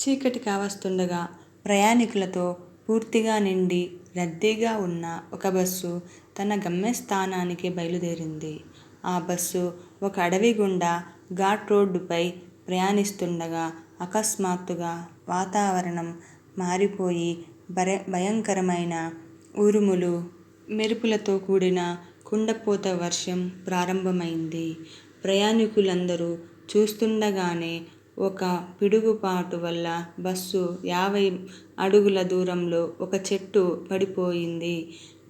చీకటి కావస్తుండగా ప్రయాణికులతో పూర్తిగా నిండి రద్దీగా ఉన్న ఒక బస్సు తన గమ్యస్థానానికి బయలుదేరింది. ఆ బస్సు ఒక అడవి గుండా ఘాట్ రోడ్డుపై ప్రయాణిస్తుండగా అకస్మాత్తుగా వాతావరణం మారిపోయి భయంకరమైన ఉరుములు, మెరుపులతో కూడిన కుండపోత వర్షం ప్రారంభమైంది. ప్రయాణికులందరూ చూస్తుండగానే ఒక పిడుగుపాటు వల్ల బస్సు 50 అడుగుల దూరంలో ఒక చెట్టు పడిపోయింది.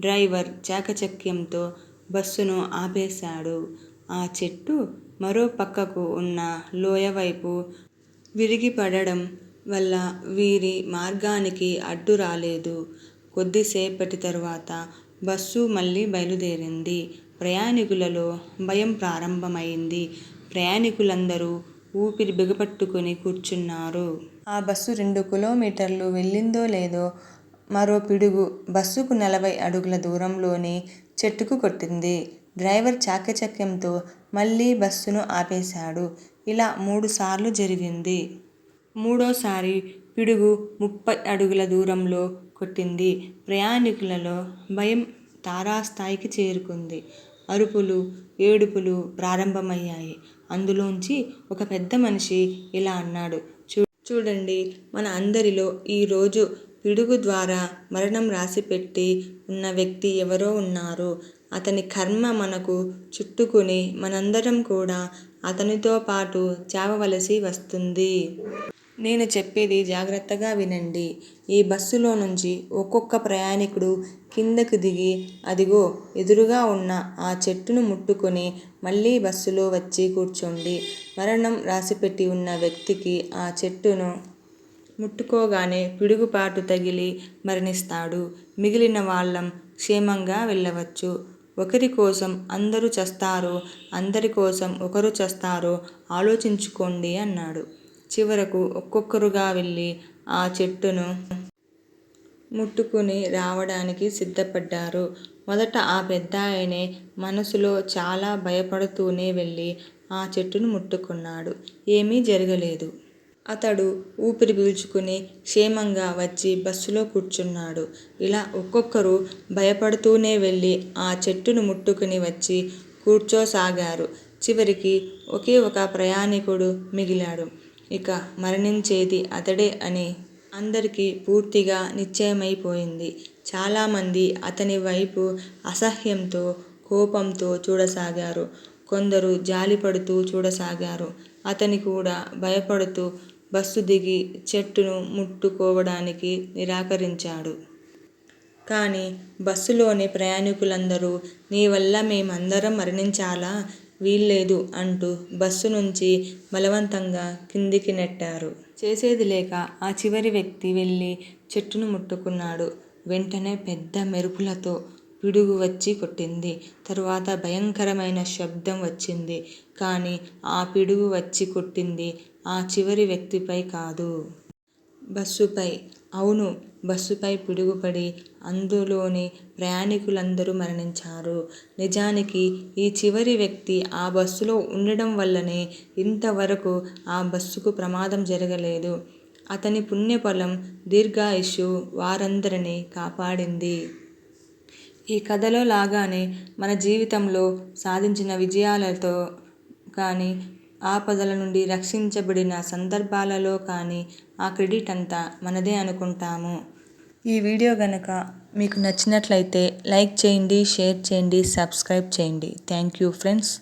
డ్రైవర్ చాకచక్యంతో బస్సును ఆపేశాడు. ఆ చెట్టు మరో పక్కకు ఉన్న లోయవైపు విరిగిపడడం వల్ల వీరి మార్గానికి అడ్డు రాలేదు. కొద్దిసేపటి తరువాత బస్సు మళ్ళీ బయలుదేరింది. ప్రయాణికులలో భయం ప్రారంభమైంది. ప్రయాణికులందరూ ఊపిరి బిగపట్టుకుని కూర్చున్నారు. ఆ బస్సు 2 కిలోమీటర్లు వెళ్ళిందో లేదో మరో పిడుగు బస్సుకు 40 అడుగుల దూరంలోని చెట్టుకు కొట్టింది. డ్రైవర్ చాకచక్యంతో మళ్ళీ బస్సును ఆపేశాడు. ఇలా 3 సార్లు జరిగింది. మూడోసారి పిడుగు 30 అడుగుల దూరంలో కొట్టింది. ప్రయాణికులలో భయం తారాస్థాయికి చేరుకుంది. అరుపులు, ఏడుపులు ప్రారంభమయ్యాయి. అందులోంచి ఒక పెద్ద మనిషి ఇలా అన్నాడు, చూడండి, మన అందరిలో ఈరోజు పిడుగు ద్వారా మరణం రాసిపెట్టి ఉన్న వ్యక్తి ఎవరో ఉన్నారు. అతని కర్మ మనకు చుట్టుకుని మనందరం కూడా అతనితో పాటు చావవలసి వస్తుంది. నేను చెప్పేది జాగ్రత్తగా వినండి. ఈ బస్సులో నుంచి ఒక్కొక్క ప్రయాణికుడు కిందకు దిగి అదిగో ఎదురుగా ఉన్న ఆ చెట్టును ముట్టుకుని మళ్ళీ బస్సులో వచ్చి కూర్చోండి. మరణం రాసిపెట్టి ఉన్న వ్యక్తికి ఆ చెట్టును ముట్టుకోగానే పిడుగుపాటు తగిలి మరణిస్తాడు. మిగిలిన వాళ్ళం క్షేమంగా వెళ్ళవచ్చు. ఒకరి కోసం అందరూ చస్తారో, అందరి కోసం ఒకరు చస్తారో ఆలోచించుకోండి అన్నాడు. చివరకు ఒక్కొక్కరుగా వెళ్ళి ఆ చెట్టును ముట్టుకుని రావడానికి సిద్ధపడ్డారు. మొదట ఆ పెద్దాయనే మనసులో చాలా భయపడుతూనే వెళ్ళి ఆ చెట్టును ముట్టుకున్నాడు. ఏమీ జరగలేదు. అతడు ఊపిరి పీల్చుకుని క్షేమంగా వచ్చి బస్సులో కూర్చున్నాడు. ఇలా ఒక్కొక్కరు భయపడుతూనే వెళ్ళి ఆ చెట్టును ముట్టుకుని వచ్చి కూర్చోసాగారు. చివరికి ఒకే ఒక ప్రయాణికుడు మిగిలాడు. ఇక మరణించేది అతడే అని అందరికీ పూర్తిగా నిశ్చయమైపోయింది. చాలామంది అతని వైపు అసహ్యంతో, కోపంతో చూడసాగారు. కొందరు జాలిపడుతూ చూడసాగారు. అతను కూడా భయపడుతూ బస్సు దిగి చెట్టును ముట్టుకోవడానికి నిరాకరించాడు. కానీ బస్సులోని ప్రయాణికులందరూ నీ వల్ల మేమందరం మరణించాలా? వీల్లేదు అంటూ బస్సు నుంచి బలవంతంగా కిందికి నెట్టారు. చేసేది లేక ఆ చివరి వ్యక్తి వెళ్ళి చెట్టును ముట్టుకున్నాడు. వెంటనే పెద్ద మెరుపులతో పిడుగు వచ్చి కొట్టింది. తరువాత భయంకరమైన శబ్దం వచ్చింది. కానీ ఆ పిడుగు వచ్చి కొట్టింది ఆ చివరి వ్యక్తిపై కాదు, బస్సుపై. అవును, బస్సుపై పిడుగుపడి అందులోని ప్రయాణికులందరూ మరణించారు. నిజానికి ఈ చివరి వ్యక్తి ఆ బస్సులో ఉండడం వల్లనే ఇంతవరకు ఆ బస్సుకు ప్రమాదం జరగలేదు. అతని పుణ్యఫలం దీర్ఘాయుష్షు వారందరినీ కాపాడింది. ఈ కథలో లాగానే మన జీవితంలో సాధించిన విజయాలతో కానీ, ఆపదల నుండి రక్షించబడిన సందర్భాలలో కానీ ఆ క్రెడిట్ అంతా మనదే అనుకుంటాము. ఈ వీడియో గనుక మీకు నచ్చినట్లయితే లైక్ చేయండి, షేర్ చేయండి, సబ్స్క్రైబ్ చేయండి. Thank you friends.